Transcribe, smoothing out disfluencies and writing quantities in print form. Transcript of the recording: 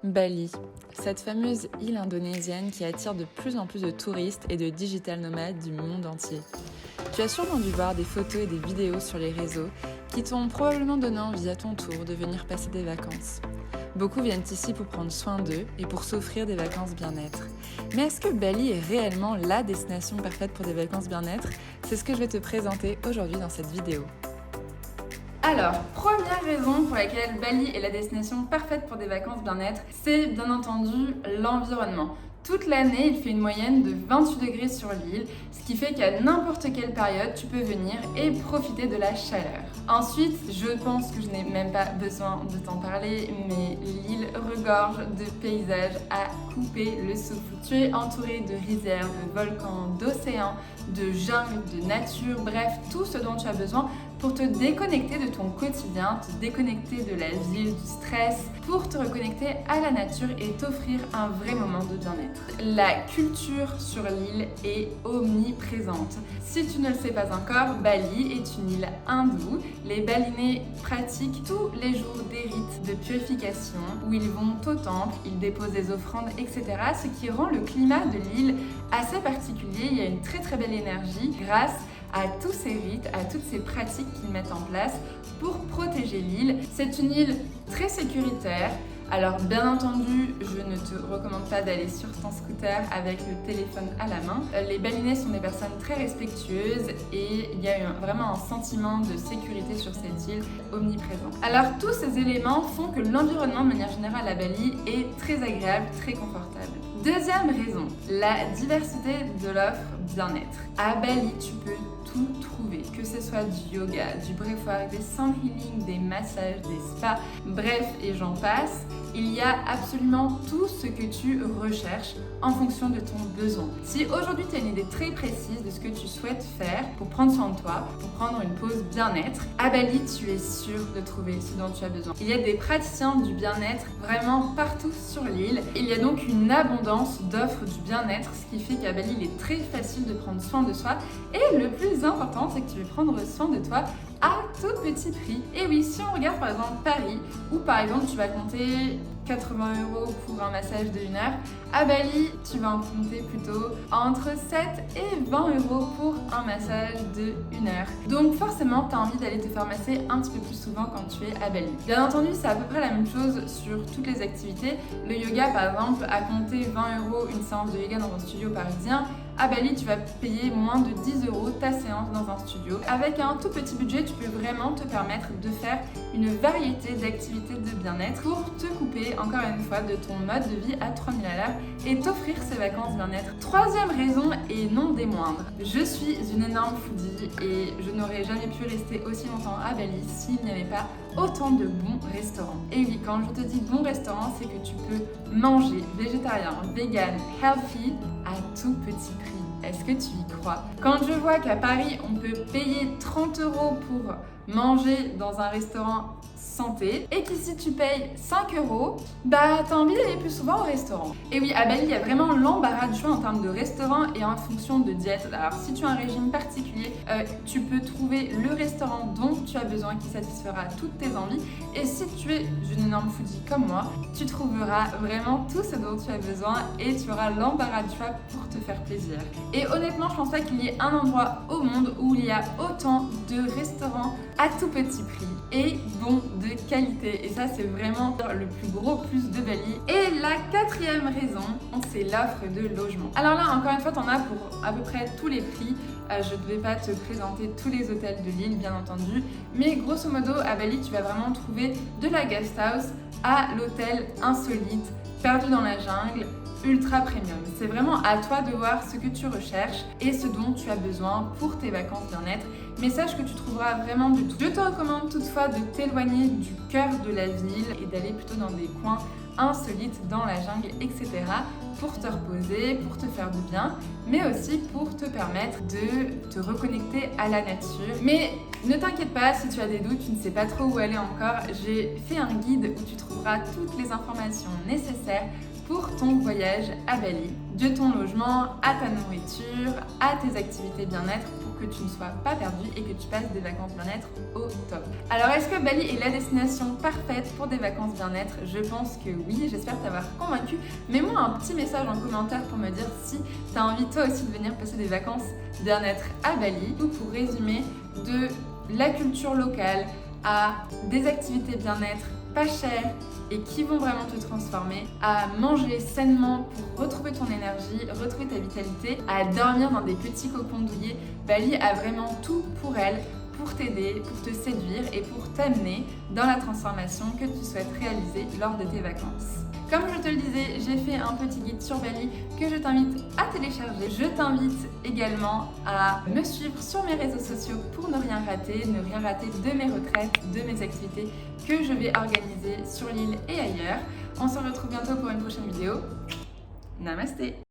Bali, cette fameuse île indonésienne qui attire de plus en plus de touristes et de digital nomades du monde entier. Tu as sûrement dû voir des photos et des vidéos sur les réseaux qui t'ont probablement donné envie à ton tour de venir passer des vacances. Beaucoup viennent ici pour prendre soin d'eux et pour s'offrir des vacances bien-être. Mais est-ce que Bali est réellement la destination parfaite pour des vacances bien-être? C'est ce que je vais te présenter aujourd'hui dans cette vidéo. Alors, première raison pour laquelle Bali est la destination parfaite pour des vacances bien-être, c'est bien entendu l'environnement. Toute l'année, il fait une moyenne de 28 degrés sur l'île, ce qui fait qu'à n'importe quelle période, tu peux venir et profiter de la chaleur. Ensuite, je pense que je n'ai même pas besoin de t'en parler, mais l'île regorge de paysages à couper le souffle. Tu es entouré de rizières, de volcans, d'océans, de jungles, de nature, bref, tout ce dont tu as besoin pour te déconnecter de ton quotidien, te déconnecter de la ville, du stress, pour te reconnecter à la nature et t'offrir un vrai moment de bien-être. La culture sur l'île est omniprésente. Si tu ne le sais pas encore, Bali est une île hindoue. Les Balinais pratiquent tous les jours des rites de purification où ils vont au temple, ils déposent des offrandes, etc. Ce qui rend le climat de l'île assez particulier. Il y a une très très belle énergie grâce à tous ces rites, à toutes ces pratiques qu'ils mettent en place pour protéger l'île. C'est une île très sécuritaire. Alors bien entendu, je ne te recommande pas d'aller sur ton scooter avec le téléphone à la main. Les Balinais sont des personnes très respectueuses et il y a vraiment un sentiment de sécurité sur cette île omniprésent. Alors tous ces éléments font que l'environnement de manière générale à Bali est très agréable, très confortable. Deuxième raison, la diversité de l'offre bien-être. À Bali, tu peux tout trouver, que ce soit du yoga, du breathwork, des sound healing, des massages, des spas, bref, et j'en passe. Il y a absolument tout ce que tu recherches en fonction de ton besoin. Si aujourd'hui tu as une idée très précise de ce que tu souhaites faire pour prendre soin de toi, pour prendre une pause bien-être, à Bali, tu es sûr de trouver ce dont tu as besoin. Il y a des praticiens du bien-être vraiment partout sur l'île. Il y a donc une abondance d'offres du bien-être, ce qui fait qu'à Bali, il est très facile de prendre soin de soi. Et le plus important, c'est que tu veux prendre soin de toi à tout petit prix. Et oui, si on regarde par exemple Paris, où par exemple tu vas compter 80 € pour un massage de 1 heure, à Bali, tu vas en compter plutôt entre 7 et 20 € pour un massage de 1 heure. Donc forcément, tu as envie d'aller te faire masser un petit peu plus souvent quand tu es à Bali. Bien entendu, c'est à peu près la même chose sur toutes les activités. Le yoga, par exemple, à compter 20 € une séance de yoga dans un studio parisien, à Bali, tu vas payer moins de 10 € ta séance dans un studio. Avec un tout petit budget, tu peux vraiment te permettre de faire une variété d'activités de bien-être pour te couper, encore une fois, de ton mode de vie à 3000 à l'heure et t'offrir ces vacances bien-être. Troisième raison, et non des moindres, je suis une énorme foodie et je n'aurais jamais pu rester aussi longtemps à Bali s'il n'y avait pas autant de bons restaurants. Et oui, quand je te dis bons restaurants, c'est que tu peux manger végétarien, vegan, healthy à tout petit prix. Est-ce que tu y crois? Quand je vois qu'à Paris, on peut payer 30 € pour manger dans un restaurant santé et qu'ici tu payes 5 €, bah t'as envie d'aller plus souvent au restaurant. Et oui, à Bali, il y a vraiment l'embarras du choix en termes de restaurant et en fonction de diète. Alors si tu as un régime particulier, tu peux trouver le restaurant dont tu as besoin qui satisfera toutes tes envies. Et si tu es une énorme foodie comme moi, tu trouveras vraiment tout ce dont tu as besoin et tu auras l'embarras du choix pour te faire plaisir. Et honnêtement, je pense pas qu'il y ait un endroit au monde où il y a autant de restaurants à tout petit prix et bon de qualité. Et ça, c'est vraiment le plus gros plus de Bali. Et la quatrième raison, c'est l'offre de logement. Alors là, encore une fois, t'en as pour à peu près tous les prix. Je ne vais pas te présenter tous les hôtels de l'île, bien entendu. Mais grosso modo, à Bali, tu vas vraiment trouver de la guest house à l'hôtel insolite, perdu dans la jungle, ultra premium. C'est vraiment à toi de voir ce que tu recherches et ce dont tu as besoin pour tes vacances bien-être. Mais sache que tu trouveras vraiment du tout. Je te recommande toutefois de t'éloigner du cœur de la ville et d'aller plutôt dans des coins insolites dans la jungle, etc. pour te reposer, pour te faire du bien, mais aussi pour te permettre de te reconnecter à la nature. Mais ne t'inquiète pas, si tu as des doutes, tu ne sais pas trop où aller encore, j'ai fait un guide où tu trouveras toutes les informations nécessaires pour ton voyage à Bali, de ton logement à ta nourriture, à tes activités bien-être pour que tu ne sois pas perdu et que tu passes des vacances bien-être au top. Alors est-ce que Bali est la destination parfaite pour des vacances bien-être? Je pense que oui, j'espère t'avoir convaincu. Mets-moi un petit message en commentaire pour me dire si tu as envie toi aussi de venir passer des vacances bien-être à Bali. Ou pour résumer, de la culture locale à des activités bien-être pas chères et qui vont vraiment te transformer, à manger sainement pour retrouver ton énergie, retrouver ta vitalité, à dormir dans des petits cocons douillets. Bali a vraiment tout pour elle, pour t'aider, pour te séduire et pour t'amener dans la transformation que tu souhaites réaliser lors de tes vacances. Comme je te le disais, j'ai fait un petit guide sur Bali que je t'invite à télécharger. Je t'invite également à me suivre sur mes réseaux sociaux pour ne rien rater de mes retraites, de mes activités que je vais organiser sur l'île et ailleurs. On se retrouve bientôt pour une prochaine vidéo. Namasté!